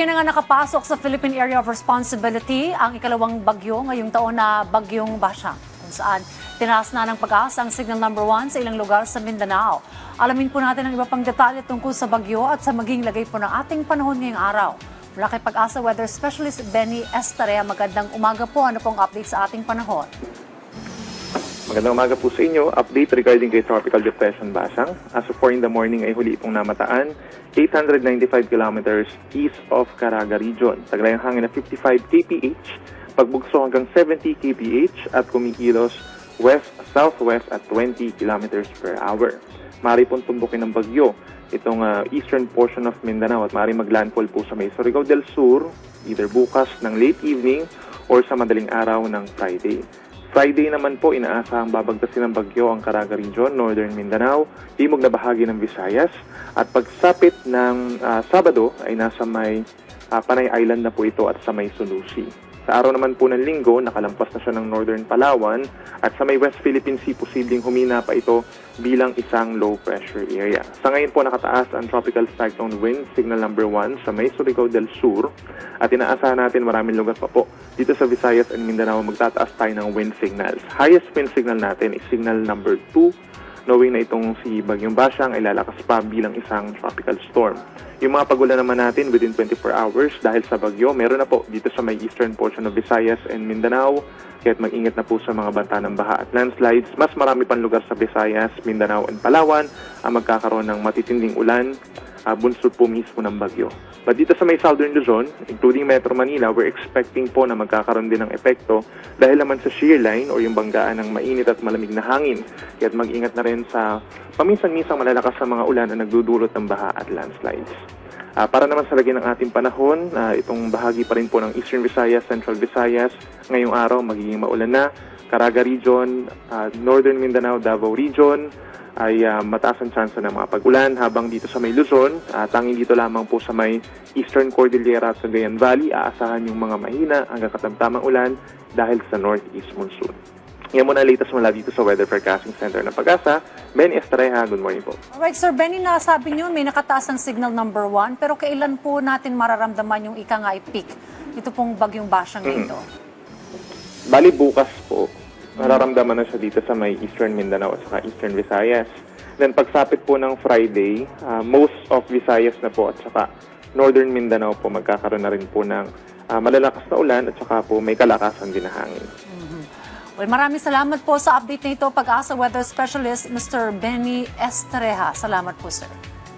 Tuluyan na nga nakapasok sa Philippine Area of Responsibility ang ikalawang bagyo ngayong taon na Bagyong Basyang, kung saan tinaas na ng pag-asa ang signal number 1 sa ilang lugar sa Mindanao. Alamin po natin ang iba pang detalye tungkol sa bagyo at sa maging lagay po ng ating panahon ngayong araw. Mula kay Pag-asa Weather Specialist Benny Estarea, magandang umaga po. Ano pong update sa ating panahon? Magandang umaga po sa inyo. Update regarding kay Tropical Depression Basang. As of 4 in the morning ay huli itong namataan 895 kilometers east of Caraga Region. Taglayang hangin na 55 kph, pagbugso hanggang 70 kph at kumikilos west-southwest at 20 kilometers per hour. Maaari pong tumbukin ng bagyo itong eastern portion of Mindanao at maaari maglandfall po sa may Surigao del Sur either bukas ng late evening or sa madaling araw ng Friday. Friday naman po, inaasahang babagtasin ng bagyo ang Caraga Region, Northern Mindanao, timog na bahagi ng Visayas. At pagsapit ng Sabado ay nasa may Panay Island na po ito at sa may Sulusi. Sa araw naman po ng Linggo, nakalampas na siya ng Northern Palawan at sa may West Philippine Sea, posibleng humina pa ito bilang isang low pressure area. Sa ngayon po, nakataas ang Tropical Cyclone Wind, signal number 1 sa may Surigao del Sur at inaasahan natin maraming lugar pa po dito sa Visayas and Mindanao magtataas tayo ng wind signals. Highest wind signal natin is signal number 2, knowing na itong si Bagyong Basyang ay lalakas pa bilang isang tropical storm. Yung mga pagulan naman natin within 24 hours dahil sa bagyo, meron na po dito sa may eastern portion of Visayas and Mindanao. Kaya't mag-ingat na po sa mga banta ng baha at landslides. Mas marami pang lugar sa Visayas, Mindanao and Palawan ang magkakaroon ng matitinding ulan, bunsod po mismo ng bagyo. But dito sa may southern Luzon, including Metro Manila, we're expecting po na magkakaroon din ng epekto dahil naman sa shear line o yung banggaan ng mainit at malamig na hangin. Kaya't mag-ingat na rin sa paminsan-minsang malalakas na mga ulan na nagdudulot ng baha at landslides. Para naman sa lagay ng ating panahon, itong bahagi pa rin po ng Eastern Visayas, Central Visayas, ngayong araw magiging maulan na. Caraga Region, Northern Mindanao, Davao Region, ay mataas ang chance ng mga pag-ulan, habang dito sa may Luzon, tanging dito lamang po sa may Eastern Cordillera at Cagayan Valley, aasahan yung mga mahina hanggang katamtamang ulan dahil sa Northeast Monsoon. Yan muna latest mula dito sa Weather Forecasting Center ng Pag-asa. Benny Estreja, good morning po. Alright, Sir Benny, nasabi niyo may nakataas ang signal number 1, pero kailan po natin mararamdaman yung ika nga peak? Ito pong Bagyong Basyang ito. Bali bukas po, mararamdaman na siya dito sa may Eastern Mindanao at saka Eastern Visayas. Then pagsapit po ng Friday, most of Visayas na po at saka Northern Mindanao po magkakaroon na rin po ng malalakas na ulan at saka po may kalakasan din na hangin. Well, maraming salamat po sa update na ito, Pag-asa Weather Specialist Mr. Benny Estreja. Salamat po, sir.